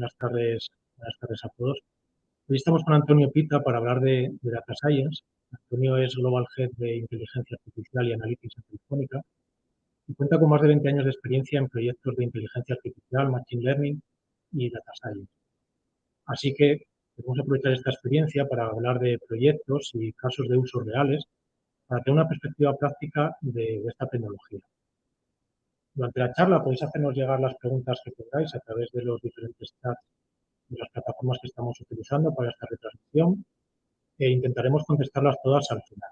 buenas tardes a todos. Hoy estamos con Antonio Pita para hablar de Data Science. Antonio es Global Head de Inteligencia Artificial y Analytics en Telefónica y cuenta con más de 20 años de experiencia en proyectos de inteligencia artificial, machine learning y data science. Así que podemos aprovechar esta experiencia para hablar de proyectos y casos de usos reales para tener una perspectiva práctica de esta tecnología. Durante la charla podéis hacernos llegar las preguntas que tengáis a través de los diferentes chats de las plataformas que estamos utilizando para esta retransmisión e intentaremos contestarlas todas al final.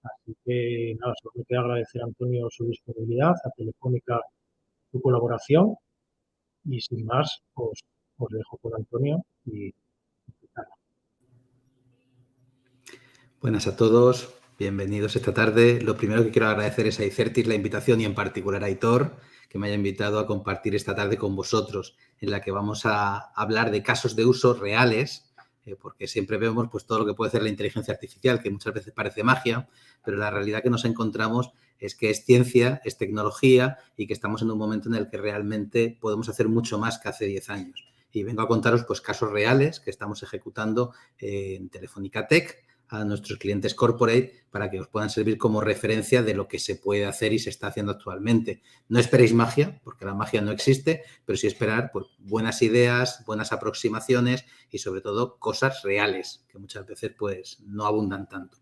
Así que nada, solo me queda agradecer a Antonio su disponibilidad, a Telefónica su colaboración y sin más os dejo con Antonio y Buenas a todos, bienvenidos esta tarde. Lo primero que quiero agradecer es a Icertis la invitación y en particular a Aitor, que me haya invitado a compartir esta tarde con vosotros, en la que vamos a hablar de casos de uso reales, porque siempre vemos pues, todo lo que puede hacer la inteligencia artificial, que muchas veces parece magia, pero la realidad que nos encontramos es que es ciencia, es tecnología y que estamos en un momento en el que realmente podemos hacer mucho más que hace 10 años. Y vengo a contaros pues, casos reales que estamos ejecutando en Telefónica Tech, a nuestros clientes corporate para que os puedan servir como referencia de lo que se puede hacer y se está haciendo actualmente. No esperéis magia, porque la magia no existe, pero sí esperar pues, buenas ideas, buenas aproximaciones y sobre todo cosas reales, que muchas veces pues no abundan tanto.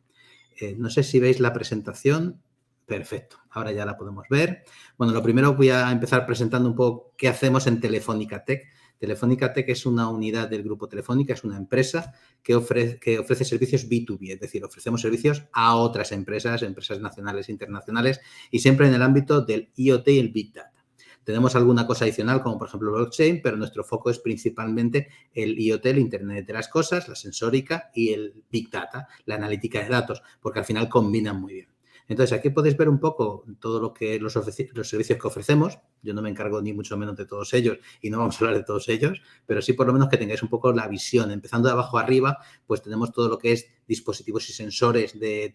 No sé si veis la presentación. Perfecto, ahora ya la podemos ver. Bueno, lo primero voy a empezar presentando un poco qué hacemos en Telefónica Tech. Telefónica Tech es una unidad del grupo Telefónica, es una empresa que ofrece servicios B2B, es decir, ofrecemos servicios a otras empresas nacionales e internacionales y siempre en el ámbito del IoT y el Big Data. Tenemos alguna cosa adicional como por ejemplo blockchain, pero nuestro foco es principalmente el IoT, el Internet de las cosas, la sensórica y el Big Data, la analítica de datos, porque al final combinan muy bien. Entonces, aquí podéis ver un poco todo lo que los servicios que ofrecemos. Yo no me encargo ni mucho menos de todos ellos y no vamos a hablar de todos ellos, pero sí por lo menos que tengáis un poco la visión. Empezando de abajo arriba, pues tenemos todo lo que es dispositivos y sensores de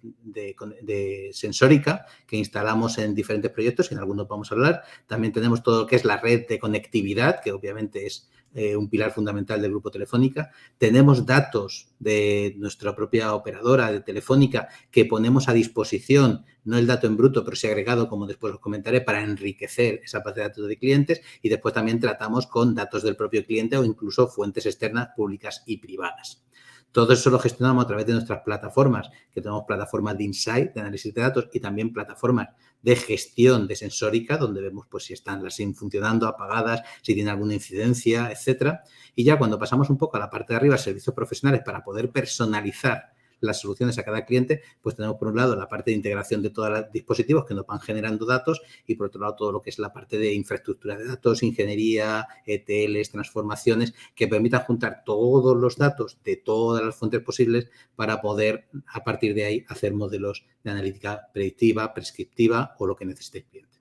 sensórica que instalamos en diferentes proyectos, y en algunos vamos a hablar. También tenemos todo lo que es la red de conectividad, que obviamente es un pilar fundamental del grupo Telefónica. Tenemos datos de nuestra propia operadora de Telefónica que ponemos a disposición, no el dato en bruto, pero sí agregado, como después os comentaré, para enriquecer esa base de datos de clientes, y después también tratamos con datos del propio cliente o incluso fuentes externas públicas y privadas. Todo eso lo gestionamos a través de nuestras plataformas, que tenemos plataformas de insight, de análisis de datos y también plataformas de gestión de sensórica, donde vemos pues si están las SIM funcionando, apagadas, si tiene alguna incidencia, etcétera. Y ya cuando pasamos un poco a la parte de arriba, servicios profesionales para poder personalizar las soluciones a cada cliente, pues tenemos por un lado la parte de integración de todos los dispositivos que nos van generando datos y por otro lado todo lo que es la parte de infraestructura de datos, ingeniería, ETLs, transformaciones, que permitan juntar todos los datos de todas las fuentes posibles para poder a partir de ahí hacer modelos de analítica predictiva, prescriptiva o lo que necesite el cliente.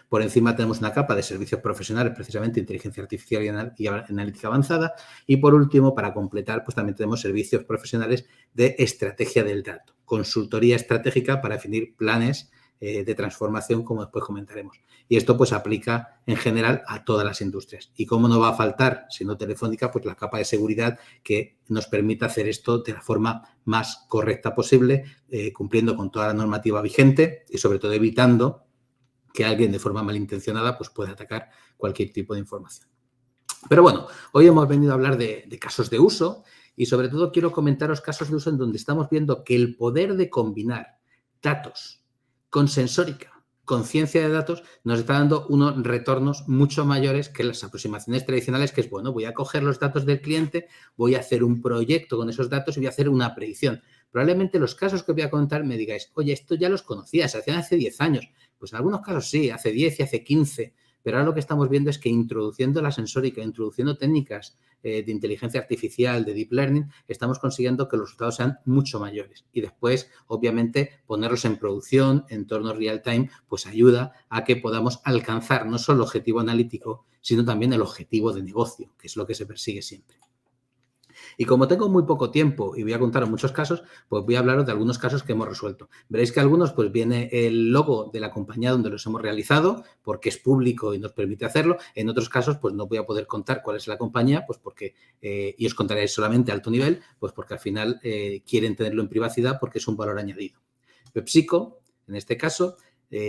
Por encima tenemos una capa de servicios profesionales, precisamente inteligencia artificial y analítica avanzada. Y por último, para completar, pues también tenemos servicios profesionales de estrategia del dato, consultoría estratégica para definir planes de transformación, como después comentaremos. Y esto pues aplica en general a todas las industrias. ¿Y cómo no va a faltar, siendo Telefónica, pues la capa de seguridad que nos permita hacer esto de la forma más correcta posible, cumpliendo con toda la normativa vigente y sobre todo evitando que alguien de forma malintencionada pues pueda atacar cualquier tipo de información. Pero bueno, hoy hemos venido a hablar de casos de uso y sobre todo quiero comentaros casos de uso en donde estamos viendo que el poder de combinar datos con sensórica, con ciencia de datos, nos está dando unos retornos mucho mayores que las aproximaciones tradicionales, que es, bueno, voy a coger los datos del cliente, voy a hacer un proyecto con esos datos y voy a hacer una predicción. Probablemente los casos que os voy a contar me digáis, oye, esto ya los conocía, se hacían hace 10 años. Pues en algunos casos sí, hace 10 y hace 15, pero ahora lo que estamos viendo es que introduciendo la sensórica, introduciendo técnicas de inteligencia artificial, de deep learning, estamos consiguiendo que los resultados sean mucho mayores. Y después, obviamente, ponerlos en producción, en entornos real time, pues ayuda a que podamos alcanzar no solo el objetivo analítico, sino también el objetivo de negocio, que es lo que se persigue siempre. Y como tengo muy poco tiempo y voy a contaros muchos casos, pues voy a hablaros de algunos casos que hemos resuelto. Veréis que algunos, pues viene el logo de la compañía donde los hemos realizado, porque es público y nos permite hacerlo. En otros casos, pues no voy a poder contar cuál es la compañía, pues porque, y os contaré solamente alto nivel, pues porque al final quieren tenerlo en privacidad porque es un valor añadido. PepsiCo, en este caso,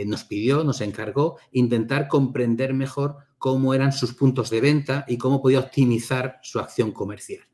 nos encargó intentar comprender mejor cómo eran sus puntos de venta y cómo podía optimizar su acción comercial.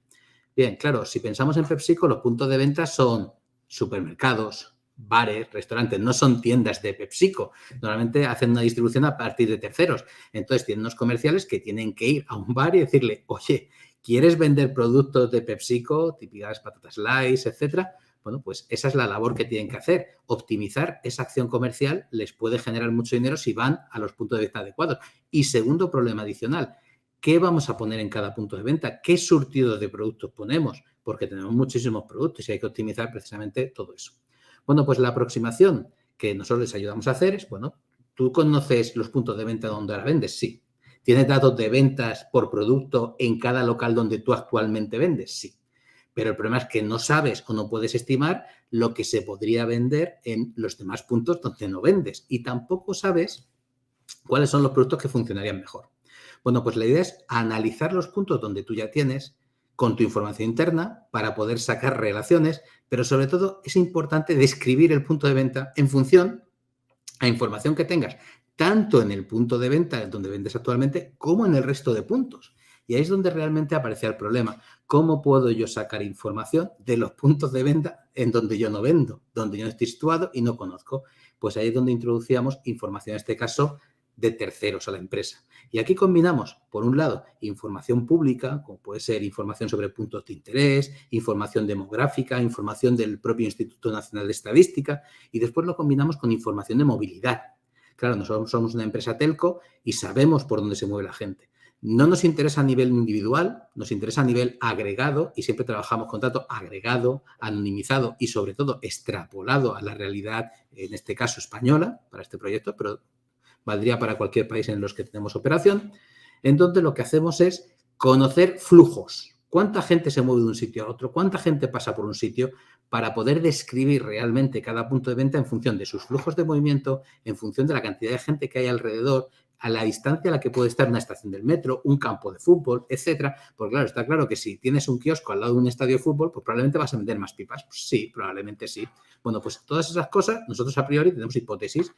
Bien, claro, si pensamos en PepsiCo, los puntos de venta son supermercados, bares, restaurantes, no son tiendas de PepsiCo. Normalmente hacen una distribución a partir de terceros. Entonces, tienen unos comerciales que tienen que ir a un bar y decirle, oye, ¿quieres vender productos de PepsiCo, típicas patatas Lay's, etcétera? Bueno, pues esa es la labor que tienen que hacer. Optimizar esa acción comercial les puede generar mucho dinero si van a los puntos de venta adecuados. Y segundo problema adicional, ¿qué vamos a poner en cada punto de venta? ¿Qué surtido de productos ponemos? Porque tenemos muchísimos productos y hay que optimizar precisamente todo eso. Bueno, pues la aproximación que nosotros les ayudamos a hacer es, bueno, ¿tú conoces los puntos de venta donde ahora vendes? Sí. ¿Tienes datos de ventas por producto en cada local donde tú actualmente vendes? Sí. Pero el problema es que no sabes o no puedes estimar lo que se podría vender en los demás puntos donde no vendes. Y tampoco sabes cuáles son los productos que funcionarían mejor. Bueno, pues la idea es analizar los puntos donde tú ya tienes con tu información interna para poder sacar relaciones, pero sobre todo es importante describir el punto de venta en función a información que tengas, tanto en el punto de venta donde vendes actualmente como en el resto de puntos. Y ahí es donde realmente aparece el problema. ¿Cómo puedo yo sacar información de los puntos de venta en donde yo no vendo, donde yo no estoy situado y no conozco? Pues ahí es donde introducíamos información, en este caso, de terceros a la empresa. Y aquí combinamos, por un lado, información pública, como puede ser información sobre puntos de interés, información demográfica, información del propio Instituto Nacional de Estadística, y después lo combinamos con información de movilidad. Claro, nosotros somos una empresa telco y sabemos por dónde se mueve la gente. No nos interesa a nivel individual, nos interesa a nivel agregado y siempre trabajamos con datos agregado, anonimizado y sobre todo extrapolado a la realidad, en este caso española, para este proyecto, pero valdría para cualquier país en los que tenemos operación, en donde lo que hacemos es conocer flujos. ¿Cuánta gente se mueve de un sitio a otro? ¿Cuánta gente pasa por un sitio? Para poder describir realmente cada punto de venta en función de sus flujos de movimiento, en función de la cantidad de gente que hay alrededor, a la distancia a la que puede estar una estación del metro, un campo de fútbol, etcétera. Porque claro, está claro que si tienes un kiosco al lado de un estadio de fútbol, pues probablemente vas a vender más pipas. Pues sí, probablemente sí. Bueno, pues todas esas cosas, nosotros a priori tenemos hipótesis.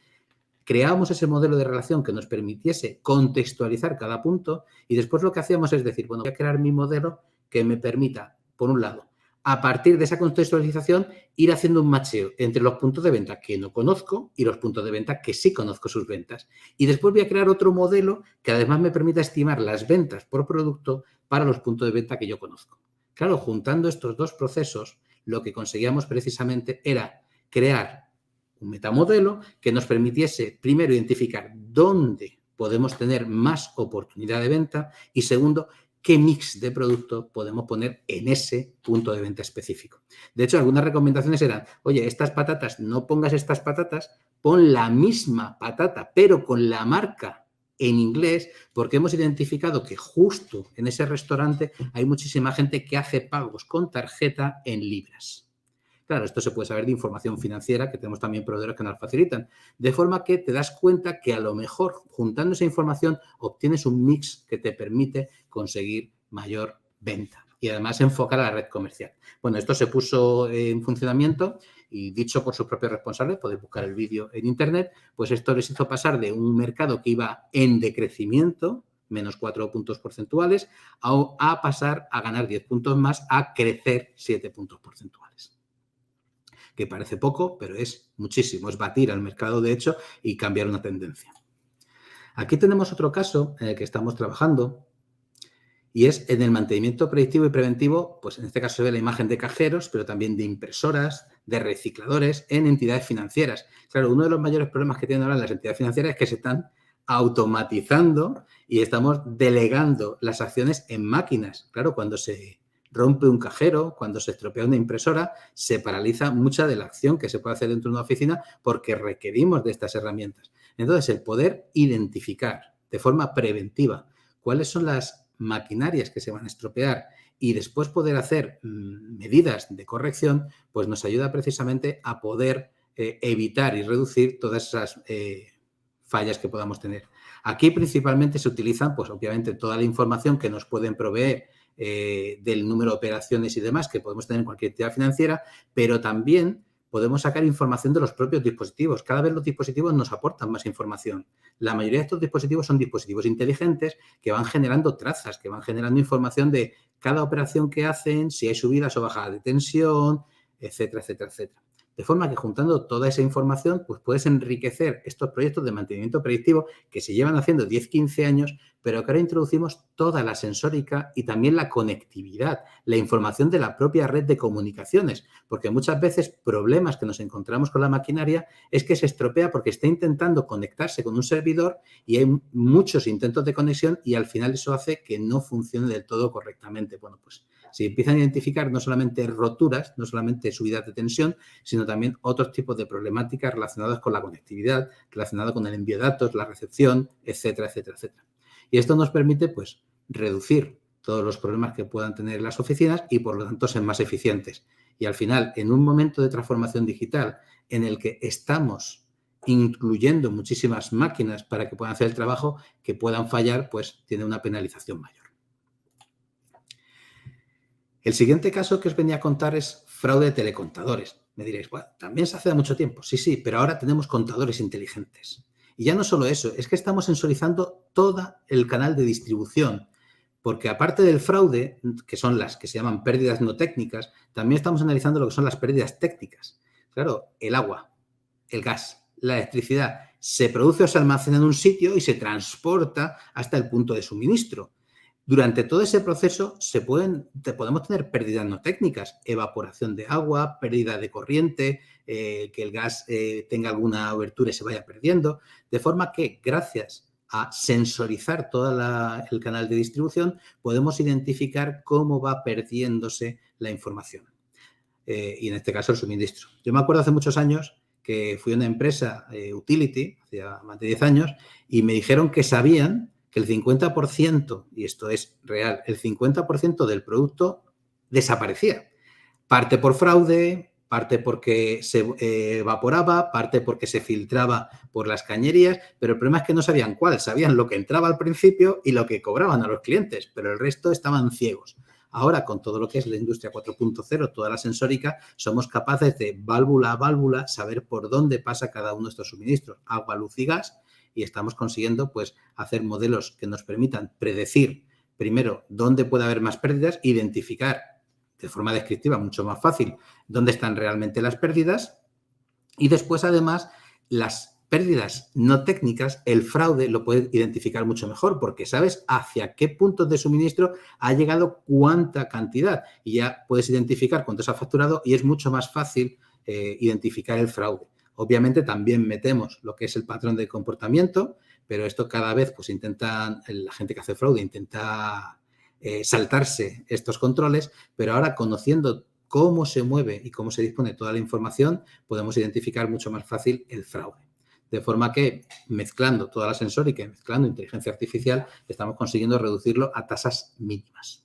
Creábamos ese modelo de relación que nos permitiese contextualizar cada punto y después lo que hacíamos es decir, bueno, voy a crear mi modelo que me permita, por un lado, a partir de esa contextualización, ir haciendo un macheo entre los puntos de venta que no conozco y los puntos de venta que sí conozco sus ventas. Y después voy a crear otro modelo que además me permita estimar las ventas por producto para los puntos de venta que yo conozco. Claro, juntando estos dos procesos, lo que conseguíamos precisamente era crear un metamodelo que nos permitiese, primero, identificar dónde podemos tener más oportunidad de venta y, segundo, qué mix de producto podemos poner en ese punto de venta específico. De hecho, algunas recomendaciones eran, oye, estas patatas, no pongas estas patatas, pon la misma patata, pero con la marca en inglés, porque hemos identificado que justo en ese restaurante hay muchísima gente que hace pagos con tarjeta en libras. Claro, esto se puede saber de información financiera, que tenemos también proveedores que nos facilitan. De forma que te das cuenta que a lo mejor, juntando esa información, obtienes un mix que te permite conseguir mayor venta y además enfocar a la red comercial. Bueno, esto se puso en funcionamiento y dicho por sus propios responsables, podéis buscar el vídeo en internet, pues esto les hizo pasar de un mercado que iba en decrecimiento, menos 4 puntos porcentuales, a pasar a ganar 10 puntos más, a crecer 7 puntos porcentuales. Que parece poco, pero es muchísimo. Es batir al mercado, de hecho, y cambiar una tendencia. Aquí tenemos otro caso en el que estamos trabajando y es en el mantenimiento predictivo y preventivo, pues en este caso se ve la imagen de cajeros, pero también de impresoras, de recicladores en entidades financieras. Claro, uno de los mayores problemas que tienen ahora las entidades financieras es que se están automatizando y estamos delegando las acciones en máquinas. Claro, cuando se rompe un cajero, cuando se estropea una impresora, se paraliza mucha de la acción que se puede hacer dentro de una oficina porque requerimos de estas herramientas. Entonces, el poder identificar de forma preventiva cuáles son las maquinarias que se van a estropear y después poder hacer medidas de corrección, pues nos ayuda precisamente a poder evitar y reducir todas esas fallas que podamos tener. Aquí principalmente se utilizan, pues obviamente, toda la información que nos pueden proveer del número de operaciones y demás que podemos tener en cualquier entidad financiera, pero también podemos sacar información de los propios dispositivos. Cada vez los dispositivos nos aportan más información. La mayoría de estos dispositivos son dispositivos inteligentes que van generando trazas, que van generando información de cada operación que hacen, si hay subidas o bajadas de tensión, etcétera, etcétera, etcétera. De forma que juntando toda esa información, pues puedes enriquecer estos proyectos de mantenimiento predictivo que se llevan haciendo 10, 15 años, pero que ahora introducimos toda la sensórica y también la conectividad, la información de la propia red de comunicaciones, porque muchas veces problemas que nos encontramos con la maquinaria es que se estropea porque está intentando conectarse con un servidor y hay muchos intentos de conexión y al final eso hace que no funcione del todo correctamente. Bueno, pues se empiezan a identificar no solamente roturas, no solamente subidas de tensión, sino también otros tipos de problemáticas relacionadas con la conectividad, relacionadas con el envío de datos, la recepción, etcétera, etcétera, etcétera. Y esto nos permite, pues, reducir todos los problemas que puedan tener las oficinas y, por lo tanto, ser más eficientes. Y al final, en un momento de transformación digital en el que estamos incluyendo muchísimas máquinas para que puedan hacer el trabajo, que puedan fallar, pues tiene una penalización mayor. El siguiente caso que os venía a contar es fraude de telecontadores. Me diréis, bueno, también se hace mucho tiempo. Sí, sí, pero ahora tenemos contadores inteligentes. Y ya no solo eso, es que estamos sensorizando todo el canal de distribución, porque aparte del fraude, que son las que se llaman pérdidas no técnicas, también estamos analizando lo que son las pérdidas técnicas. Claro, el agua, el gas, la electricidad se produce o se almacena en un sitio y se transporta hasta el punto de suministro. Durante todo ese proceso podemos tener pérdidas no técnicas, evaporación de agua, pérdida de corriente, que el gas tenga alguna abertura y se vaya perdiendo, de forma que gracias a sensorizar todo el canal de distribución podemos identificar cómo va perdiéndose la información y en este caso el suministro. Yo me acuerdo hace muchos años que fui a una empresa utility, hacía más de 10 años, y me dijeron que sabían que el 50%, y esto es real, el 50% del producto desaparecía. Parte por fraude, parte porque se evaporaba, parte porque se filtraba por las cañerías, pero el problema es que no sabían cuál, sabían lo que entraba al principio y lo que cobraban a los clientes, pero el resto estaban ciegos. Ahora, con todo lo que es la industria 4.0, toda la sensórica, somos capaces de válvula a válvula saber por dónde pasa cada uno de estos suministros, agua, luz y gas, y estamos consiguiendo, pues, hacer modelos que nos permitan predecir, primero, dónde puede haber más pérdidas, identificar de forma descriptiva, mucho más fácil, dónde están realmente las pérdidas y después, además, las pérdidas no técnicas, el fraude lo puedes identificar mucho mejor porque sabes hacia qué puntos de suministro ha llegado cuánta cantidad y ya puedes identificar cuánto se ha facturado y es mucho más fácil identificar el fraude. Obviamente también metemos lo que es el patrón de comportamiento, pero esto cada vez pues la gente que hace fraude intenta saltarse estos controles, pero ahora conociendo cómo se mueve y cómo se dispone toda la información, podemos identificar mucho más fácil el fraude. De forma que mezclando toda la sensórica y mezclando inteligencia artificial, estamos consiguiendo reducirlo a tasas mínimas.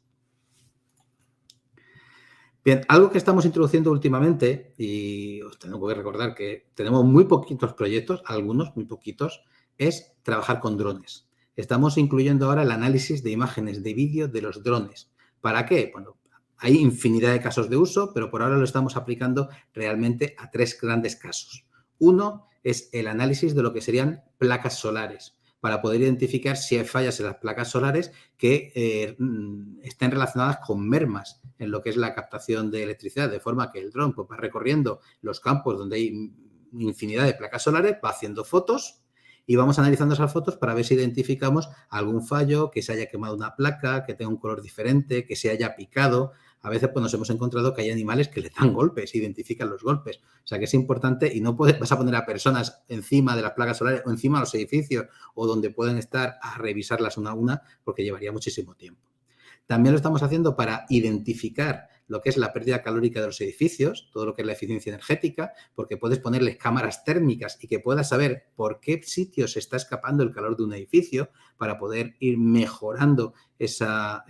Bien, algo que estamos introduciendo últimamente, y os tengo que recordar que tenemos muy poquitos proyectos, algunos muy poquitos, es trabajar con drones. Estamos incluyendo ahora el análisis de imágenes, de vídeo de los drones. ¿Para qué? Bueno, hay infinidad de casos de uso, pero por ahora lo estamos aplicando realmente a 3 grandes casos. Uno es el análisis de lo que serían placas solares, para poder identificar si hay fallas en las placas solares que estén relacionadas con mermas en lo que es la captación de electricidad, de forma que el dron pues, va recorriendo los campos donde hay infinidad de placas solares, va haciendo fotos y vamos analizando esas fotos para ver si identificamos algún fallo, que se haya quemado una placa, que tenga un color diferente, que se haya picado. A veces pues, nos hemos encontrado que hay animales que le dan golpes, identifican los golpes. O sea que es importante y no vas a poner a personas encima de las placas solares o encima de los edificios o donde pueden estar a revisarlas una a una porque llevaría muchísimo tiempo. También lo estamos haciendo para identificar lo que es la pérdida calórica de los edificios, todo lo que es la eficiencia energética, porque puedes ponerles cámaras térmicas y que puedas saber por qué sitio se está escapando el calor de un edificio para poder ir mejorando esa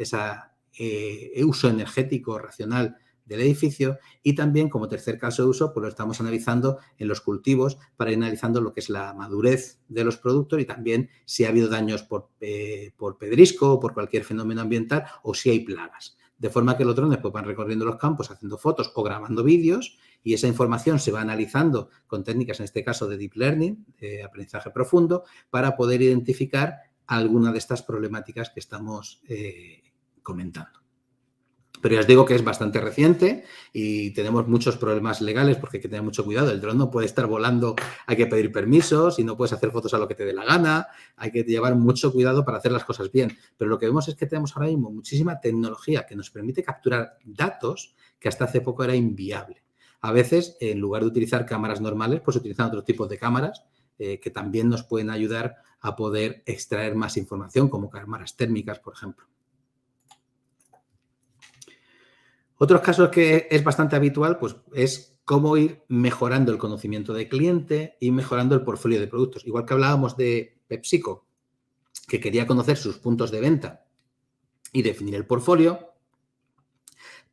uso energético racional del edificio, y también como tercer caso de uso pues lo estamos analizando en los cultivos para ir analizando lo que es la madurez de los productos y también si ha habido daños por pedrisco o por cualquier fenómeno ambiental o si hay plagas. De forma que los drones pues van recorriendo los campos haciendo fotos o grabando vídeos y esa información se va analizando con técnicas, en este caso de deep learning, de aprendizaje profundo, para poder identificar alguna de estas problemáticas que estamos comentando. Pero ya os digo que es bastante reciente y tenemos muchos problemas legales porque hay que tener mucho cuidado. El dron no puede estar volando, hay que pedir permisos y no puedes hacer fotos a lo que te dé la gana. Hay que llevar mucho cuidado para hacer las cosas bien. Pero lo que vemos es que tenemos ahora mismo muchísima tecnología que nos permite capturar datos que hasta hace poco era inviable. A veces, en lugar de utilizar cámaras normales, pues utilizan otros tipos de cámaras que también nos pueden ayudar a poder extraer más información, como cámaras térmicas, por ejemplo. Otros casos que es bastante habitual pues, es cómo ir mejorando el conocimiento del cliente y mejorando el portfolio de productos. Igual que hablábamos de PepsiCo, que quería conocer sus puntos de venta y definir el portfolio,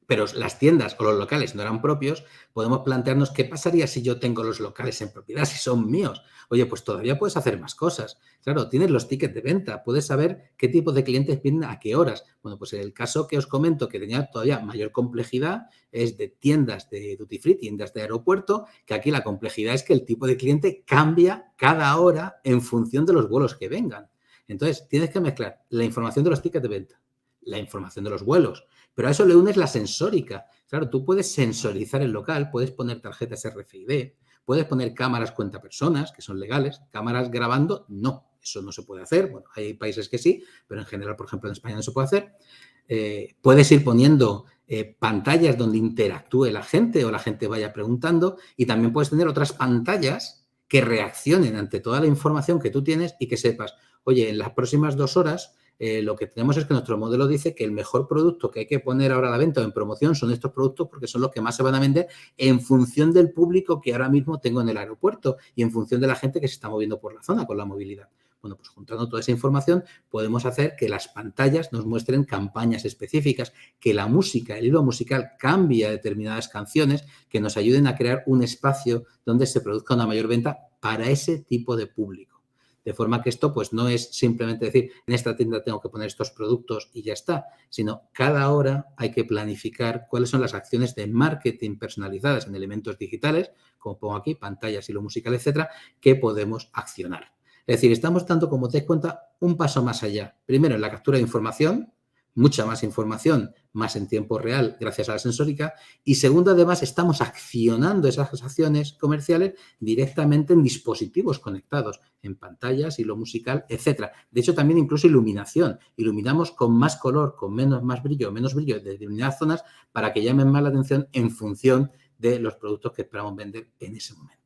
pero las tiendas o los locales no eran propios, podemos plantearnos qué pasaría si yo tengo los locales en propiedad, si son míos. Oye, pues todavía puedes hacer más cosas. Claro, tienes los tickets de venta, puedes saber qué tipo de clientes vienen a qué horas. Bueno, pues en el caso que os comento que tenía todavía mayor complejidad es de tiendas de duty free, tiendas de aeropuerto, que aquí la complejidad es que el tipo de cliente cambia cada hora en función de los vuelos que vengan. Entonces, tienes que mezclar la información de los tickets de venta, la información de los vuelos, pero a eso le unes la sensórica. Claro, tú puedes sensorizar el local, puedes poner tarjetas RFID, puedes poner cámaras cuenta personas, que son legales, cámaras grabando, no, eso no se puede hacer. Bueno, hay países que sí, pero en general, por ejemplo, en España no se puede hacer. Puedes ir poniendo pantallas donde interactúe la gente o la gente vaya preguntando y también puedes tener otras pantallas que reaccionen ante toda la información que tú tienes y que sepas, oye, en las próximas 2 horas lo que tenemos es que nuestro modelo dice que el mejor producto que hay que poner ahora a la venta o en promoción son estos productos porque son los que más se van a vender en función del público que ahora mismo tengo en el aeropuerto y en función de la gente que se está moviendo por la zona con la movilidad. Bueno, pues juntando toda esa información podemos hacer que las pantallas nos muestren campañas específicas, que la música, el hilo musical cambie a determinadas canciones que nos ayuden a crear un espacio donde se produzca una mayor venta para ese tipo de público. De forma que esto pues no es simplemente decir, en esta tienda tengo que poner estos productos y ya está, sino cada hora hay que planificar cuáles son las acciones de marketing personalizadas en elementos digitales, como pongo aquí, pantallas, hilo musical, etcétera, que podemos accionar. Es decir, estamos dando, como te das cuenta, un paso más allá. Primero, en la captura de información, mucha más información, más en tiempo real, gracias a la sensórica. Y segundo, además, estamos accionando esas acciones comerciales directamente en dispositivos conectados, en pantallas, hilo musical, etcétera. De hecho, también incluso iluminación. Iluminamos con más color, con menos brillo de determinadas zonas para que llamen más la atención en función de los productos que esperamos vender en ese momento.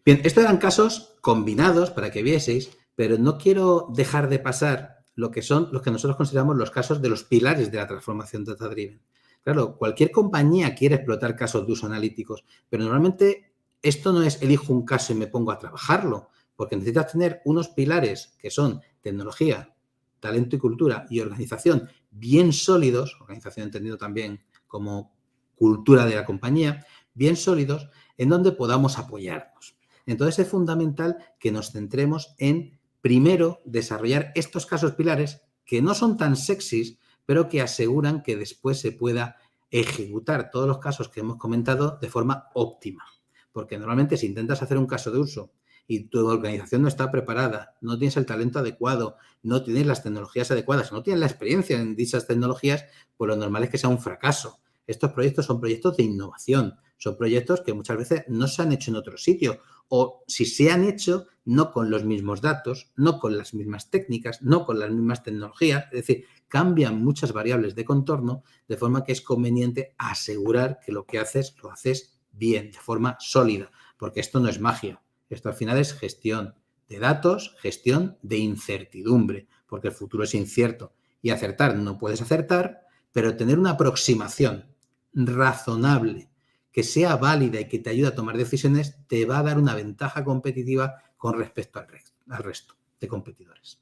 Bien, estos eran casos combinados para que vieseis, pero no quiero dejar de pasar lo que son los que nosotros consideramos los casos de los pilares de la transformación data-driven. Claro, cualquier compañía quiere explotar casos de uso analíticos, pero normalmente esto no es elijo un caso y me pongo a trabajarlo, porque necesitas tener unos pilares que son tecnología, talento y cultura y organización bien sólidos, organización entendido también como cultura de la compañía, bien sólidos, en donde podamos apoyarnos. Entonces es fundamental que nos centremos en, primero, desarrollar estos casos pilares que no son tan sexys, pero que aseguran que después se pueda ejecutar todos los casos que hemos comentado de forma óptima. Porque normalmente si intentas hacer un caso de uso y tu organización no está preparada, no tienes el talento adecuado, no tienes las tecnologías adecuadas, no tienes la experiencia en dichas tecnologías, pues lo normal es que sea un fracaso. Estos proyectos son proyectos de innovación, son proyectos que muchas veces no se han hecho en otro sitio o si se han hecho no con los mismos datos, no con las mismas técnicas, no con las mismas tecnologías, es decir, cambian muchas variables de contorno de forma que es conveniente asegurar que lo que haces lo haces bien, de forma sólida, porque esto no es magia, esto al final es gestión de datos, gestión de incertidumbre, porque el futuro es incierto y acertar no puedes acertar, pero tener una aproximación razonable que sea válida y que te ayude a tomar decisiones, te va a dar una ventaja competitiva con respecto al resto de competidores.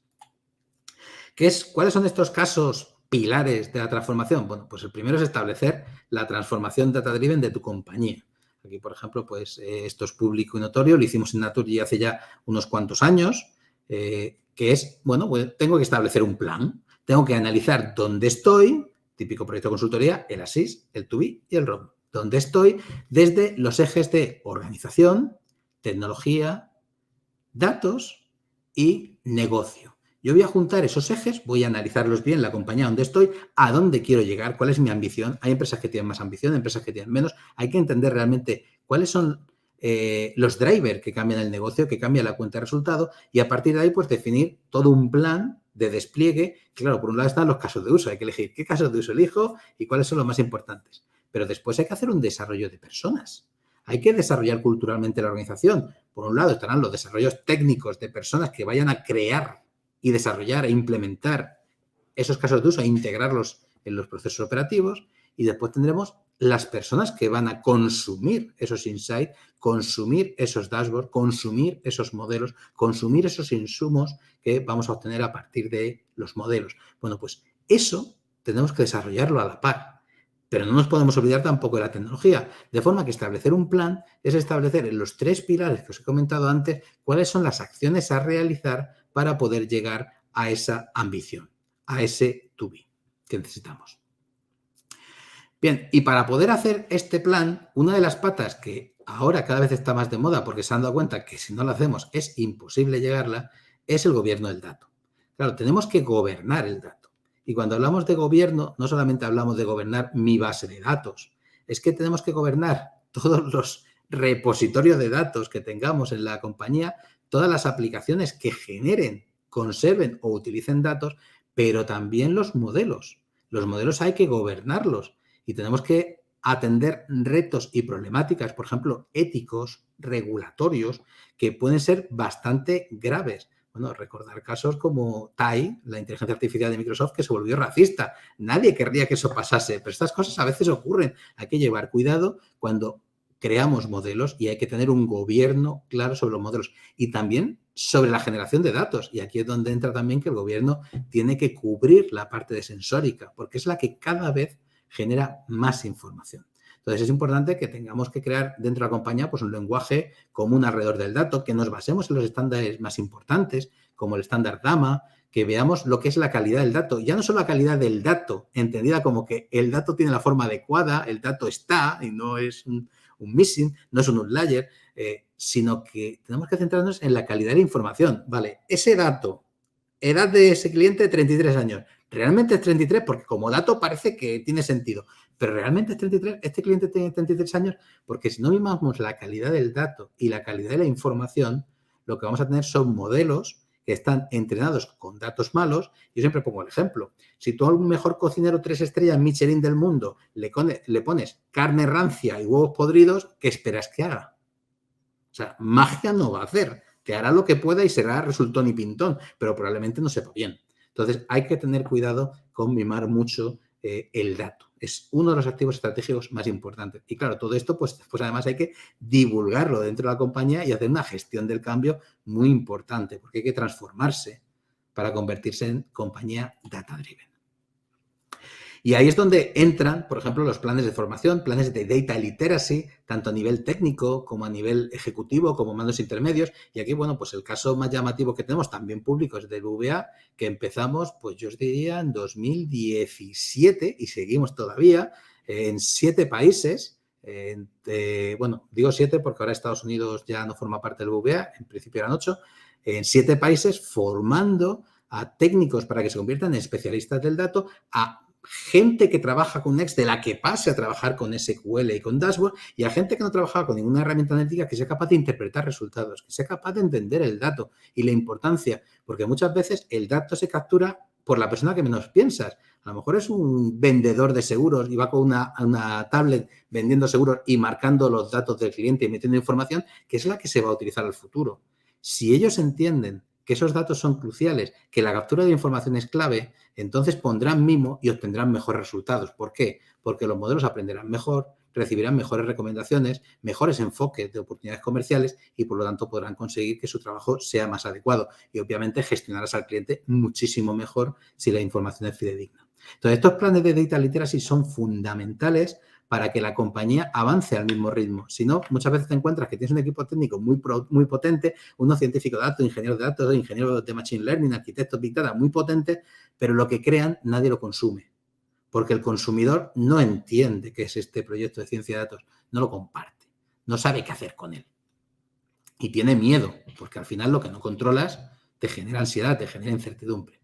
¿Cuáles son estos casos pilares de la transformación? Bueno, pues el primero es establecer la transformación data-driven de tu compañía. Aquí, por ejemplo, pues esto es público y notorio, lo hicimos en Naturgy hace ya unos cuantos años, que es, bueno, pues tengo que establecer un plan, tengo que analizar dónde estoy, típico proyecto de consultoría, el ASIS, el To Be y el ROM, dónde estoy desde los ejes de organización, tecnología, datos y negocio. Yo voy a juntar esos ejes, voy a analizarlos bien, la compañía donde estoy, a dónde quiero llegar, cuál es mi ambición. Hay empresas que tienen más ambición, empresas que tienen menos. Hay que entender realmente cuáles son los drivers que cambian el negocio, que cambian la cuenta de resultado y a partir de ahí pues definir todo un plan de despliegue. Claro, por un lado están los casos de uso, hay que elegir qué casos de uso elijo y cuáles son los más importantes. Pero después hay que hacer un desarrollo de personas. Hay que desarrollar culturalmente la organización. Por un lado estarán los desarrollos técnicos de personas que vayan a crear y desarrollar e implementar esos casos de uso e integrarlos en los procesos operativos. Y después tendremos las personas que van a consumir esos insights, consumir esos dashboards, consumir esos modelos, consumir esos insumos que vamos a obtener a partir de los modelos. Bueno, pues eso tenemos que desarrollarlo a la par. Pero no nos podemos olvidar tampoco de la tecnología. De forma que establecer un plan es establecer en los 3 pilares que os he comentado antes cuáles son las acciones a realizar para poder llegar a esa ambición, a ese to be que necesitamos. Bien, y para poder hacer este plan, una de las patas que ahora cada vez está más de moda porque se han dado cuenta que si no lo hacemos es imposible llegarla, es el gobierno del dato. Claro, tenemos que gobernar el dato. Y cuando hablamos de gobierno, no solamente hablamos de gobernar mi base de datos, es que tenemos que gobernar todos los repositorios de datos que tengamos en la compañía, todas las aplicaciones que generen, conserven o utilicen datos, pero también los modelos. Los modelos hay que gobernarlos y tenemos que atender retos y problemáticas, por ejemplo, éticos, regulatorios, que pueden ser bastante graves. Bueno, recordar casos como Tai, la inteligencia artificial de Microsoft, que se volvió racista. Nadie querría que eso pasase, pero estas cosas a veces ocurren. Hay que llevar cuidado cuando creamos modelos y hay que tener un gobierno claro sobre los modelos y también sobre la generación de datos. Y aquí es donde entra también que el gobierno tiene que cubrir la parte de sensórica, porque es la que cada vez genera más información. Entonces, es importante que tengamos que crear dentro de la compañía pues, un lenguaje común alrededor del dato, que nos basemos en los estándares más importantes, como el estándar DAMA, que veamos lo que es la calidad del dato. Ya no solo la calidad del dato, entendida como que el dato tiene la forma adecuada, el dato está y no es un missing, no es un outlier, sino que tenemos que centrarnos en la calidad de la información. Vale, ese dato, edad de ese cliente, 33 años. Realmente es 33 porque como dato parece que tiene sentido, pero realmente es 33, este cliente tiene 33 años porque si no mimamos la calidad del dato y la calidad de la información, lo que vamos a tener son modelos que están entrenados con datos malos. Yo siempre pongo el ejemplo. Si tú a un mejor cocinero 3 estrellas Michelin del mundo le pones carne rancia y huevos podridos, ¿qué esperas que haga? O sea, magia no va a hacer. Te hará lo que pueda y será resultón y pintón, pero probablemente no sepa bien. Entonces, hay que tener cuidado con mimar mucho el dato. Es uno de los activos estratégicos más importantes. Y claro, todo esto, pues después además hay que divulgarlo dentro de la compañía y hacer una gestión del cambio muy importante, porque hay que transformarse para convertirse en compañía data-driven. Y ahí es donde entran, por ejemplo, los planes de formación, planes de data literacy, tanto a nivel técnico como a nivel ejecutivo, como mandos intermedios. Y aquí, bueno, pues el caso más llamativo que tenemos, también público, es del BBVA, que empezamos, pues yo os diría, en 2017 y seguimos todavía en 7 países. Bueno, digo 7 porque ahora Estados Unidos ya no forma parte del BBVA, en principio eran 8, en 7 países formando a técnicos para que se conviertan en especialistas del dato, a gente que trabaja con Next, de la que pase a trabajar con SQL y con Dashboard, y a gente que no trabaja con ninguna herramienta analítica que sea capaz de interpretar resultados, que sea capaz de entender el dato y la importancia, porque muchas veces el dato se captura por la persona que menos piensas. A lo mejor es un vendedor de seguros y va con una tablet vendiendo seguros y marcando los datos del cliente y metiendo información, que es la que se va a utilizar al futuro. Si ellos entienden que esos datos son cruciales, que la captura de información es clave, entonces pondrán mimo y obtendrán mejores resultados. ¿Por qué? Porque los modelos aprenderán mejor, recibirán mejores recomendaciones, mejores enfoques de oportunidades comerciales y, por lo tanto, podrán conseguir que su trabajo sea más adecuado. Y, obviamente, gestionarás al cliente muchísimo mejor si la información es fidedigna. Entonces, estos planes de Data Literacy son fundamentales para que la compañía avance al mismo ritmo. Si no, muchas veces te encuentras que tienes un equipo técnico muy potente, unos científicos de datos, ingenieros de datos, ingenieros de Machine Learning, arquitectos Big Data muy potentes, pero lo que crean nadie lo consume, porque el consumidor no entiende qué es este proyecto de ciencia de datos, no lo comparte, no sabe qué hacer con él. Y tiene miedo, porque al final lo que no controlas te genera ansiedad, te genera incertidumbre.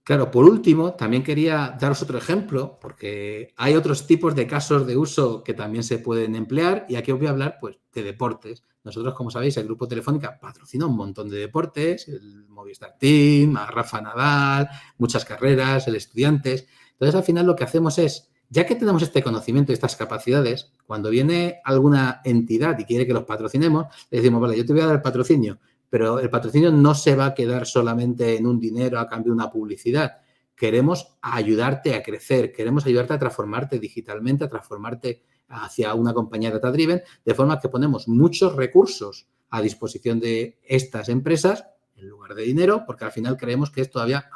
Claro, por último, también quería daros otro ejemplo, porque hay otros tipos de casos de uso que también se pueden emplear y aquí os voy a hablar pues, de deportes. Nosotros, como sabéis, el Grupo Telefónica patrocina un montón de deportes, el Movistar Team, a Rafa Nadal, muchas carreras, el Estudiantes. Entonces, al final lo que hacemos es, ya que tenemos este conocimiento y estas capacidades, cuando viene alguna entidad y quiere que los patrocinemos, le decimos, vale, yo te voy a dar el patrocinio, pero el patrocinio no se va a quedar solamente en un dinero a cambio de una publicidad. Queremos ayudarte a crecer, queremos ayudarte a transformarte digitalmente, a transformarte hacia una compañía data-driven, de forma que ponemos muchos recursos a disposición de estas empresas en lugar de dinero, porque al final creemos que es todavía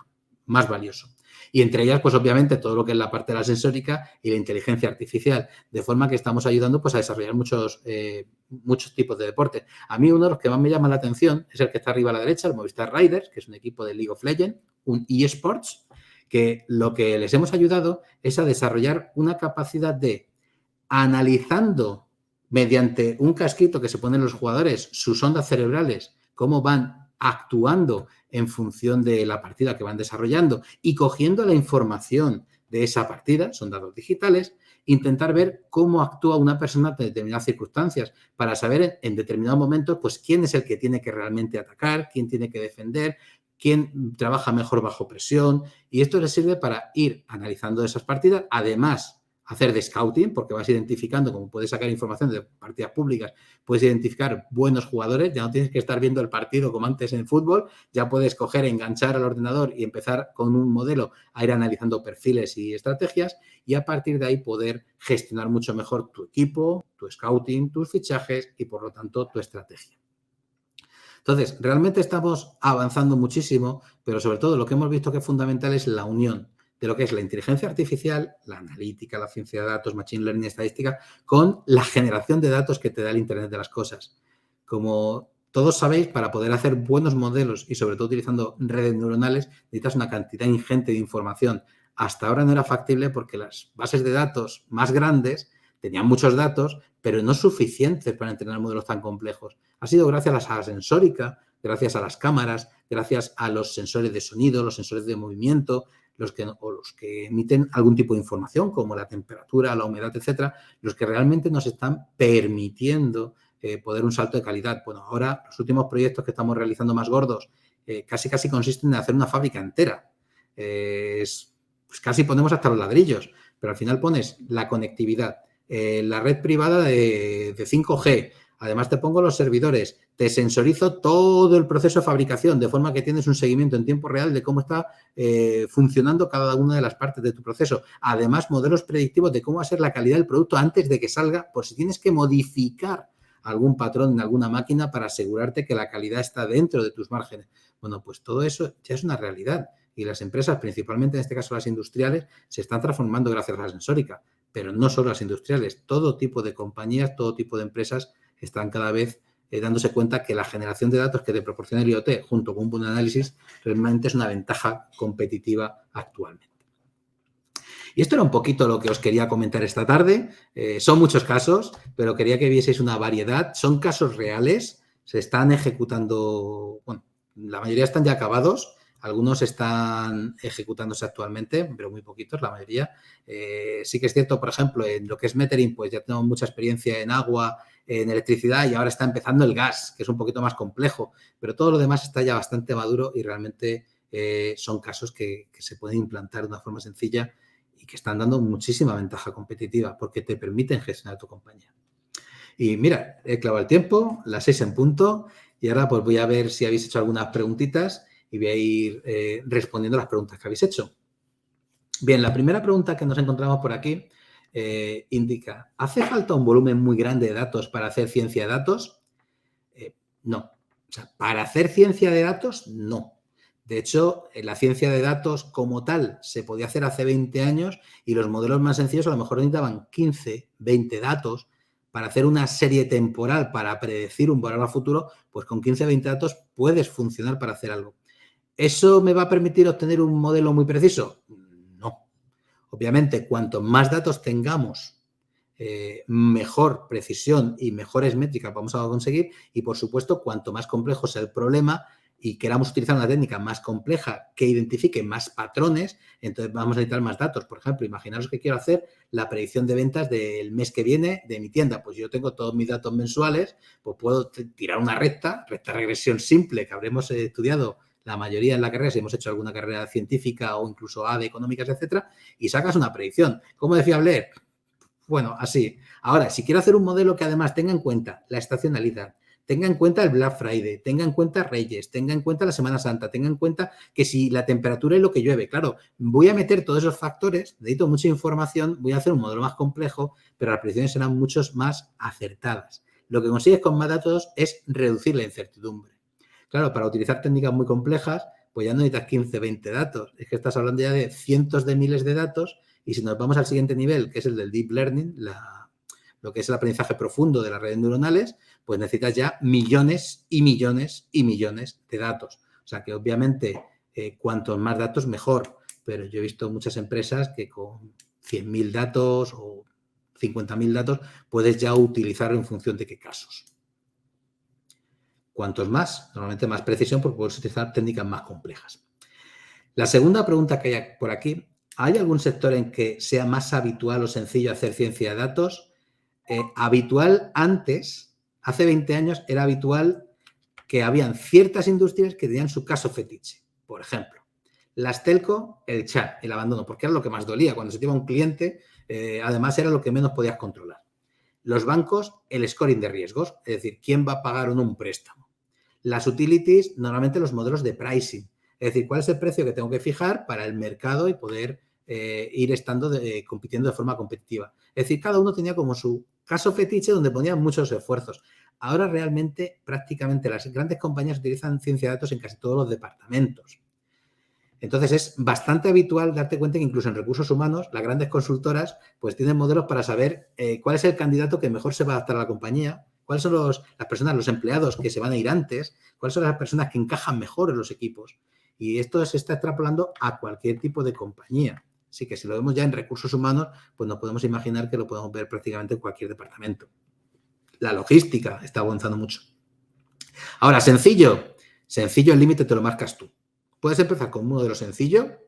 más valioso. Y entre ellas, pues obviamente, todo lo que es la parte de la sensórica y la inteligencia artificial, de forma que estamos ayudando pues, a desarrollar muchos tipos de deportes. A mí uno de los que más me llama la atención es el que está arriba a la derecha, el Movistar Riders, que es un equipo de League of Legends, un eSports, que lo que les hemos ayudado es a desarrollar una capacidad de, analizando mediante un casquito que se ponen los jugadores, sus ondas cerebrales, cómo van actuando en función de la partida que van desarrollando y cogiendo la información de esa partida, son datos digitales, intentar ver cómo actúa una persona en determinadas circunstancias para saber en determinados momentos pues quién es el que tiene que realmente atacar, quién tiene que defender, quién trabaja mejor bajo presión y esto les sirve para ir analizando esas partidas, además hacer de scouting, porque vas identificando, como puedes sacar información de partidas públicas, puedes identificar buenos jugadores, ya no tienes que estar viendo el partido como antes en el fútbol, ya puedes coger, enganchar al ordenador y empezar con un modelo a ir analizando perfiles y estrategias y a partir de ahí poder gestionar mucho mejor tu equipo, tu scouting, tus fichajes y por lo tanto tu estrategia. Entonces, realmente estamos avanzando muchísimo, pero sobre todo lo que hemos visto que es fundamental es la unión de lo que es la inteligencia artificial, la analítica, la ciencia de datos, machine learning, estadística, con la generación de datos que te da el Internet de las cosas. Como todos sabéis, para poder hacer buenos modelos y sobre todo utilizando redes neuronales, necesitas una cantidad ingente de información. Hasta ahora no era factible porque las bases de datos más grandes tenían muchos datos, pero no suficientes para entrenar modelos tan complejos. Ha sido gracias a la sensórica, gracias a las cámaras, gracias a los sensores de sonido, los sensores de movimiento, los que emiten algún tipo de información, como la temperatura, la humedad, etcétera, los que realmente nos están permitiendo poder un salto de calidad. Bueno, ahora los últimos proyectos que estamos realizando más gordos casi consisten en hacer una fábrica entera. Pues casi ponemos hasta los ladrillos, pero al final pones la conectividad, la red privada de 5G, además te pongo los servidores, te sensorizo todo el proceso de fabricación, de forma que tienes un seguimiento en tiempo real de cómo está funcionando cada una de las partes de tu proceso. Además, modelos predictivos de cómo va a ser la calidad del producto antes de que salga, por si tienes que modificar algún patrón en alguna máquina para asegurarte que la calidad está dentro de tus márgenes. Bueno, pues todo eso ya es una realidad y las empresas, principalmente en este caso las industriales, se están transformando gracias a la sensórica, pero no solo las industriales, todo tipo de compañías, todo tipo de empresas están cada vez dándose cuenta que la generación de datos que te proporciona el IoT junto con un buen análisis realmente es una ventaja competitiva actualmente. Y esto era un poquito lo que os quería comentar esta tarde. Son muchos casos, pero quería que vieseis una variedad. Son casos reales, se están ejecutando, bueno, la mayoría están ya acabados, algunos están ejecutándose actualmente, pero muy poquitos, la mayoría. Sí que es cierto, por ejemplo, en lo que es metering, pues ya tenemos mucha experiencia en agua, en electricidad y ahora está empezando el gas, que es un poquito más complejo, pero todo lo demás está ya bastante maduro y realmente son casos que se pueden implantar de una forma sencilla y que están dando muchísima ventaja competitiva porque te permiten gestionar tu compañía. Y mira, he clavado el tiempo, las 6 en punto y ahora pues voy a ver si habéis hecho algunas preguntitas y voy a ir respondiendo las preguntas que habéis hecho. Bien, la primera pregunta que nos encontramos por aquí indica, ¿hace falta un volumen muy grande de datos para hacer ciencia de datos? No. O sea, para hacer ciencia de datos, no. De hecho, la ciencia de datos como tal se podía hacer hace 20 años y los modelos más sencillos a lo mejor necesitaban 15, 20 datos para hacer una serie temporal, para predecir un valor a futuro, pues con 15, 20 datos puedes funcionar para hacer algo. ¿Eso me va a permitir obtener un modelo muy preciso? No. Obviamente, cuanto más datos tengamos, mejor precisión y mejores métricas vamos a conseguir y, por supuesto, cuanto más complejo sea el problema y queramos utilizar una técnica más compleja que identifique más patrones, entonces vamos a necesitar más datos. Por ejemplo, imaginaros que quiero hacer la predicción de ventas del mes que viene de mi tienda. Pues yo tengo todos mis datos mensuales, pues puedo tirar una recta regresión simple que habremos estudiado la mayoría en la carrera, si hemos hecho alguna carrera científica o incluso de económicas, etcétera, y sacas una predicción. ¿Cómo decía Blair? Bueno, así. Ahora, si quiero hacer un modelo que además tenga en cuenta la estacionalidad, tenga en cuenta el Black Friday, tenga en cuenta Reyes, tenga en cuenta la Semana Santa, tenga en cuenta que si la temperatura y lo que llueve, claro, voy a meter todos esos factores, necesito mucha información, voy a hacer un modelo más complejo, pero las predicciones serán mucho más acertadas. Lo que consigues con más datos es reducir la incertidumbre. Claro, para utilizar técnicas muy complejas, pues ya no necesitas 15, 20 datos, es que estás hablando ya de cientos de miles de datos y si nos vamos al siguiente nivel, que es el del Deep Learning, lo que es el aprendizaje profundo de las redes neuronales, pues necesitas ya millones y millones y millones de datos. O sea que obviamente cuantos más datos mejor, pero yo he visto muchas empresas que con 100.000 datos o 50.000 datos puedes ya utilizarlo en función de qué casos. Cuantos más, normalmente más precisión porque puedes utilizar técnicas más complejas. La segunda pregunta que hay por aquí, ¿hay algún sector en que sea más habitual o sencillo hacer ciencia de datos? Habitual antes, hace 20 años, era habitual que habían ciertas industrias que tenían su caso fetiche. Por ejemplo, las telco, el chat, el abandono, porque era lo que más dolía. Cuando se te iba un cliente, además era lo que menos podías controlar. Los bancos, el scoring de riesgos, es decir, quién va a pagar o no un préstamo. Las utilities, normalmente los modelos de pricing, es decir, cuál es el precio que tengo que fijar para el mercado y poder ir estando compitiendo de forma competitiva. Es decir, cada uno tenía como su caso fetiche donde ponían muchos esfuerzos. Ahora realmente prácticamente las grandes compañías utilizan ciencia de datos en casi todos los departamentos. Entonces es bastante habitual darte cuenta que incluso en recursos humanos las grandes consultoras pues tienen modelos para saber cuál es el candidato que mejor se va a adaptar a la compañía, cuáles son las personas, los empleados que se van a ir antes, cuáles son las personas que encajan mejor en los equipos. Y esto se está extrapolando a cualquier tipo de compañía. Así que si lo vemos ya en recursos humanos, pues nos podemos imaginar que lo podemos ver prácticamente en cualquier departamento. La logística está avanzando mucho. Ahora, sencillo. Sencillo, el límite te lo marcas tú. Puedes empezar con un modelo sencillo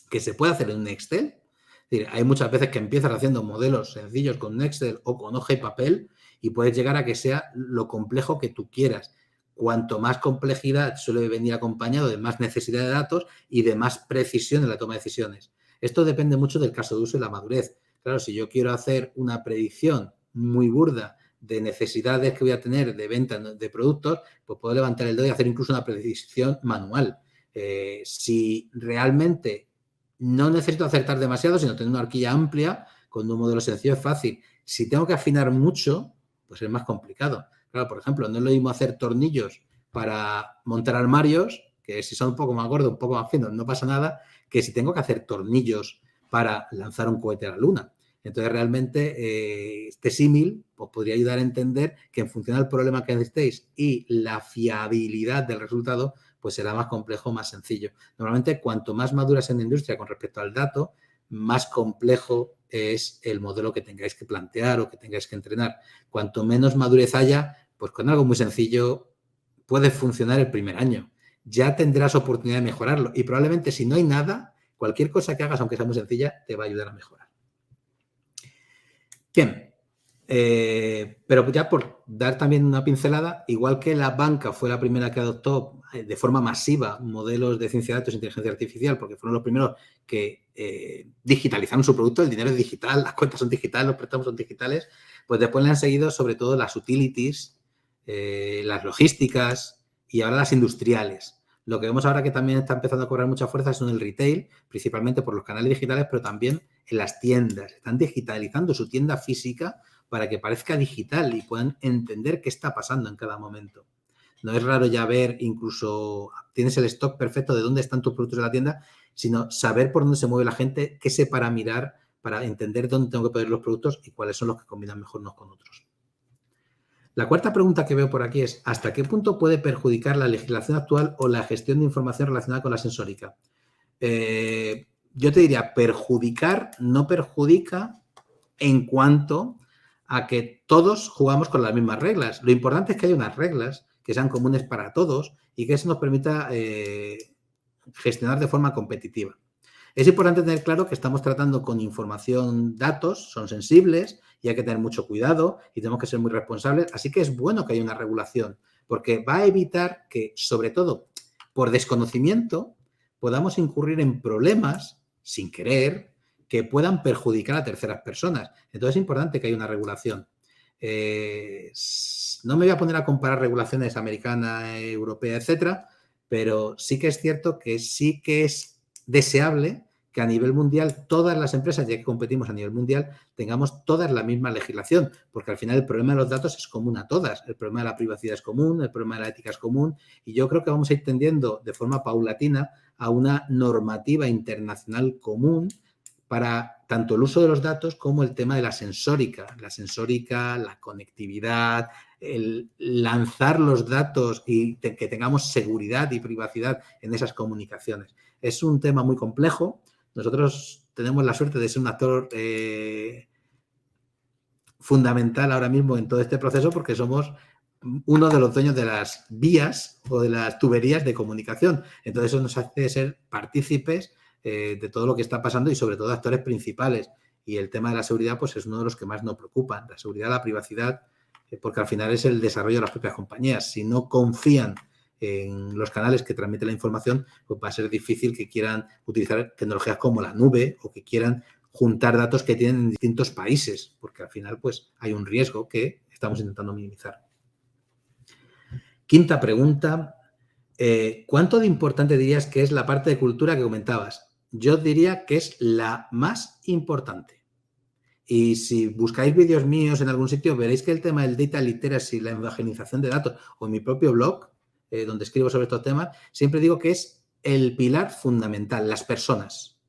que se puede hacer en un Excel. Es decir, hay muchas veces que empiezas haciendo modelos sencillos con un Excel o con hoja y papel y puedes llegar a que sea lo complejo que tú quieras. Cuanto más complejidad suele venir acompañado de más necesidad de datos y de más precisión en la toma de decisiones. Esto depende mucho del caso de uso y la madurez. Claro, si yo quiero hacer una predicción muy burda de necesidades que voy a tener de venta de productos, pues puedo levantar el dedo y hacer incluso una predicción manual. Si realmente no necesito acertar demasiado, sino tener una horquilla amplia, con un modelo sencillo es fácil. Si tengo que afinar mucho, pues es más complicado. Claro, por ejemplo, no es lo mismo hacer tornillos para montar armarios, que si son un poco más gordos, un poco más finos, no pasa nada, que si tengo que hacer tornillos para lanzar un cohete a la luna. Entonces, realmente, este símil os podría ayudar a entender que en función del problema que necesitéis y la fiabilidad del resultado, pues será más complejo, más sencillo. Normalmente, cuanto más madura sea en la industria con respecto al dato, más complejo es el modelo que tengáis que plantear o que tengáis que entrenar. Cuanto menos madurez haya, pues con algo muy sencillo puede funcionar el primer año. Ya tendrás oportunidad de mejorarlo y probablemente si no hay nada, cualquier cosa que hagas, aunque sea muy sencilla, te va a ayudar a mejorar. Bien, pero ya por dar también una pincelada, igual que la banca fue la primera que adoptó de forma masiva modelos de ciencia de datos e inteligencia artificial, porque fueron los primeros que digitalizaron su producto, el dinero es digital, las cuentas son digitales, los préstamos son digitales, pues después le han seguido sobre todo las utilities, las logísticas y ahora las industriales. Lo que vemos ahora que también está empezando a cobrar mucha fuerza es en el retail, principalmente por los canales digitales, pero también en las tiendas. Están digitalizando su tienda física para que parezca digital y puedan entender qué está pasando en cada momento. No es raro ya ver, incluso tienes el stock perfecto de dónde están tus productos en la tienda, sino saber por dónde se mueve la gente, qué sé para mirar, para entender dónde tengo que poner los productos y cuáles son los que combinan mejor unos con otros. La cuarta pregunta que veo por aquí es, ¿hasta qué punto puede perjudicar la legislación actual o la gestión de información relacionada con la sensórica? Yo te diría, perjudicar no perjudica en cuanto a que todos jugamos con las mismas reglas. Lo importante es que haya unas reglas que sean comunes para todos y que eso nos permita gestionar de forma competitiva. Es importante tener claro que estamos tratando con información, datos, son sensibles y hay que tener mucho cuidado y tenemos que ser muy responsables. Así que es bueno que haya una regulación porque va a evitar que, sobre todo, por desconocimiento, podamos incurrir en problemas sin querer que puedan perjudicar a terceras personas. Entonces es importante que haya una regulación. No me voy a poner a comparar regulaciones americana, europea, etcétera, pero sí que es cierto que sí que es deseable que a nivel mundial todas las empresas, ya que competimos a nivel mundial, tengamos todas la misma legislación, porque al final el problema de los datos es común a todas. El problema de la privacidad es común, el problema de la ética es común y yo creo que vamos a ir tendiendo de forma paulatina a una normativa internacional común para tanto el uso de los datos como el tema de la sensórica, la conectividad, el lanzar los datos y que tengamos seguridad y privacidad en esas comunicaciones. Es un tema muy complejo. Nosotros tenemos la suerte de ser un actor fundamental ahora mismo en todo este proceso porque somos uno de los dueños de las vías o de las tuberías de comunicación. Entonces eso nos hace ser partícipes de todo lo que está pasando y sobre todo actores principales. Y el tema de la seguridad pues es uno de los que más nos preocupan. La seguridad, la privacidad, porque al final es el desarrollo de las propias compañías. Si no confían en los canales que transmiten la información, pues va a ser difícil que quieran utilizar tecnologías como la nube o que quieran juntar datos que tienen en distintos países, porque al final pues hay un riesgo que estamos intentando minimizar. Quinta pregunta, ¿cuánto de importante dirías que es la parte de cultura que comentabas? Yo diría que es la más importante. Y si buscáis vídeos míos en algún sitio, veréis que el tema del data literacy, la evangelización de datos, o en mi propio blog, donde escribo sobre estos temas, siempre digo que es el pilar fundamental, las personas.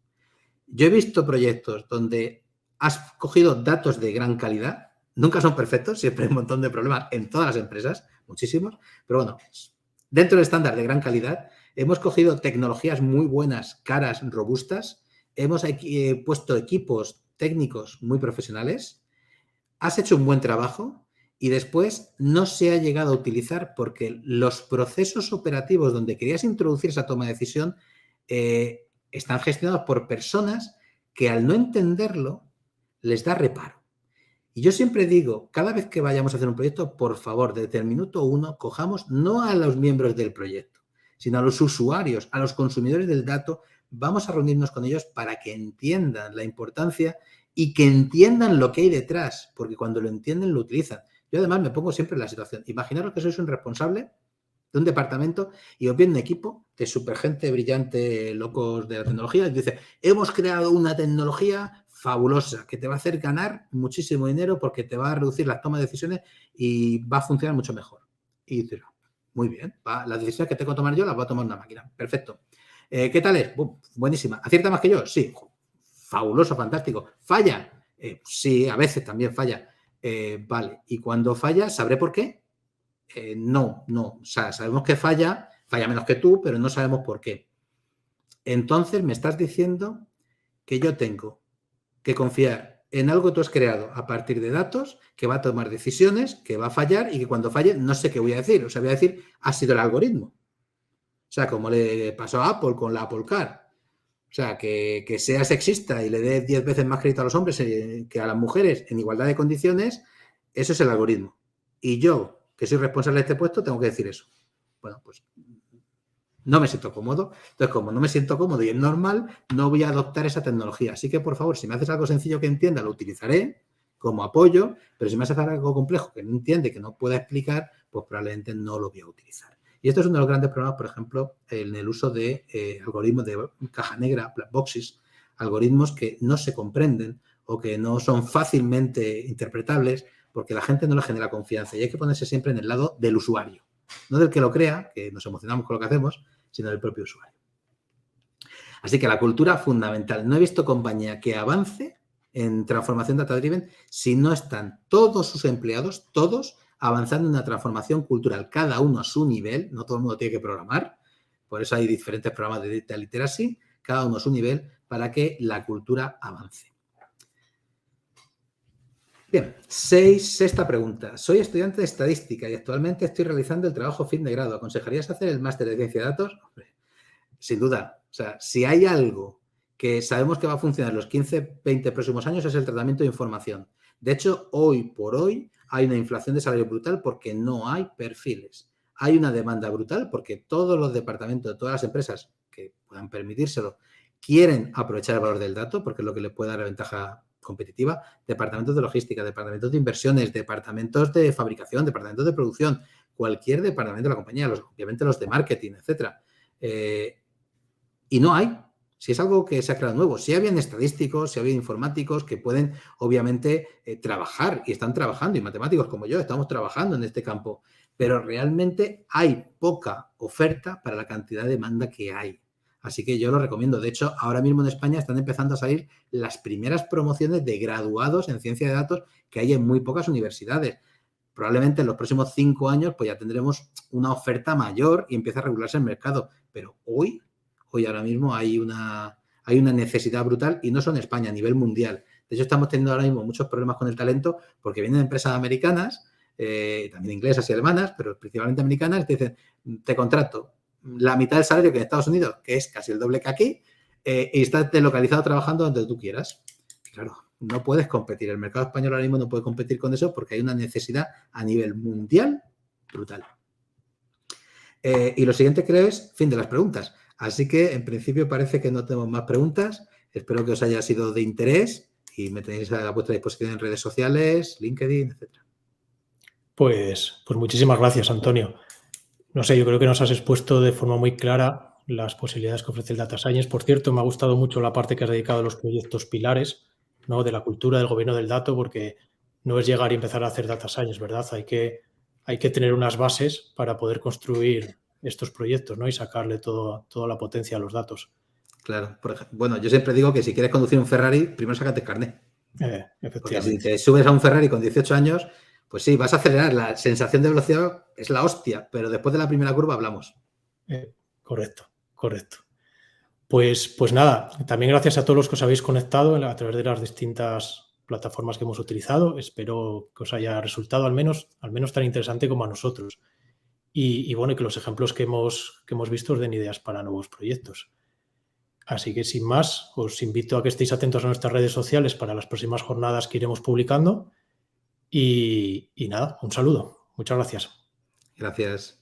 Yo he visto proyectos donde has cogido datos de gran calidad, nunca son perfectos, siempre hay un montón de problemas en todas las empresas, muchísimos, pero bueno, dentro del estándar de gran calidad, hemos cogido tecnologías muy buenas, caras, robustas, hemos puesto equipos técnicos muy profesionales, has hecho un buen trabajo y después no se ha llegado a utilizar porque los procesos operativos donde querías introducir esa toma de decisión están gestionados por personas que al no entenderlo les da reparo. Y yo siempre digo, cada vez que vayamos a hacer un proyecto, por favor, desde el minuto 1, cojamos no a los miembros del proyecto, sino a los usuarios, a los consumidores del dato, vamos a reunirnos con ellos para que entiendan la importancia y que entiendan lo que hay detrás, porque cuando lo entienden lo utilizan. Yo además me pongo siempre en la situación. Imaginaros que sois un responsable de un departamento y os viene un equipo de super gente brillante, locos de la tecnología, y dice, hemos creado una tecnología fabulosa que te va a hacer ganar muchísimo dinero porque te va a reducir las tomas de decisiones y va a funcionar mucho mejor. Y dices, muy bien, las decisiones que tengo que tomar yo las va a tomar una máquina. Perfecto. ¿Qué tal es? Buenísima. ¿Acierta más que yo? Sí. Fabuloso, fantástico. ¿Falla? Sí, a veces también falla. Vale. ¿Y cuando falla, sabré por qué? No. O sea, sabemos que falla menos que tú, pero no sabemos por qué. Entonces, me estás diciendo que yo tengo que confiar en algo que tú has creado a partir de datos, que va a tomar decisiones, que va a fallar y que cuando falle no sé qué voy a decir. O sea, voy a decir, ha sido el algoritmo. O sea, como le pasó a Apple con la Apple Car. O sea, que sea sexista y le dé 10 veces más crédito a los hombres que a las mujeres en igualdad de condiciones, eso es el algoritmo. Y yo, que soy responsable de este puesto, tengo que decir eso. Bueno, pues no me siento cómodo. Entonces, como no me siento cómodo y es normal, no voy a adoptar esa tecnología. Así que, por favor, si me haces algo sencillo que entienda, lo utilizaré como apoyo, pero si me haces algo complejo que no entiende, que no pueda explicar, pues probablemente no lo voy a utilizar. Y esto es uno de los grandes problemas, por ejemplo, en el uso de algoritmos de caja negra, black boxes, algoritmos que no se comprenden o que no son fácilmente interpretables porque la gente no le genera confianza. Y hay que ponerse siempre en el lado del usuario, no del que lo crea, que nos emocionamos con lo que hacemos, sino del propio usuario. Así que la cultura fundamental. No he visto compañía que avance en transformación data-driven si no están todos sus empleados, todos, avanzando en una transformación cultural, cada uno a su nivel. No todo el mundo tiene que programar, por eso hay diferentes programas de data literacy, cada uno a su nivel para que la cultura avance. Bien, sexta pregunta. Soy estudiante de estadística y actualmente estoy realizando el trabajo fin de grado. ¿Aconsejarías hacer el máster de ciencia de datos? Hombre, sin duda. O sea, si hay algo que sabemos que va a funcionar los 15, 20 próximos años es el tratamiento de información. De hecho, hoy por hoy hay una inflación de salario brutal porque no hay perfiles. Hay una demanda brutal porque todos los departamentos, todas las empresas que puedan permitírselo, quieren aprovechar el valor del dato porque es lo que le puede dar la ventaja competitiva. Departamentos de logística, departamentos de inversiones, departamentos de fabricación, departamentos de producción, cualquier departamento de la compañía, obviamente los de marketing, etcétera. Y no hay. Si es algo que se ha creado nuevo, si habían estadísticos, si había informáticos que pueden, obviamente, trabajar y están trabajando, y matemáticos como yo estamos trabajando en este campo, pero realmente hay poca oferta para la cantidad de demanda que hay. Así que yo lo recomiendo. De hecho, ahora mismo en España están empezando a salir las primeras promociones de graduados en ciencia de datos que hay en muy pocas universidades. Probablemente en los próximos 5 años pues ya tendremos una oferta mayor y empieza a regularse el mercado. Pero hoy ahora mismo hay una necesidad brutal y no solo en España, a nivel mundial. De hecho, estamos teniendo ahora mismo muchos problemas con el talento porque vienen empresas americanas, también inglesas y alemanas, pero principalmente americanas, te dicen, te contrato la mitad del salario que en Estados Unidos, que es casi el doble que aquí, y estás localizado trabajando donde tú quieras. Claro, no puedes competir. El mercado español ahora mismo no puede competir con eso porque hay una necesidad a nivel mundial brutal. Y lo siguiente creo es fin de las preguntas. Así que, en principio, parece que no tenemos más preguntas. Espero que os haya sido de interés y me tenéis a vuestra disposición en redes sociales, LinkedIn, etcétera. Pues muchísimas gracias, Antonio. No sé, yo creo que nos has expuesto de forma muy clara las posibilidades que ofrece el Data Science. Por cierto, me ha gustado mucho la parte que has dedicado a los proyectos pilares, ¿no? De la cultura del gobierno del dato, porque no es llegar y empezar a hacer Data Science, ¿verdad? Hay que tener unas bases para poder construir estos proyectos, ¿no? Y sacarle toda la potencia a los datos. Claro. Por ejemplo, bueno, yo siempre digo que si quieres conducir un Ferrari, primero sácate el carnet. Porque si te subes a un Ferrari con 18 años, pues sí, vas a acelerar. La sensación de velocidad es la hostia, pero después de la primera curva hablamos. Correcto. Pues nada, también gracias a todos los que os habéis conectado a través de las distintas plataformas que hemos utilizado. Espero que os haya resultado al menos tan interesante como a nosotros. Y bueno, que los ejemplos que hemos visto os den ideas para nuevos proyectos. Así que sin más, os invito a que estéis atentos a nuestras redes sociales para las próximas jornadas que iremos publicando. Y nada, un saludo. Muchas gracias. Gracias.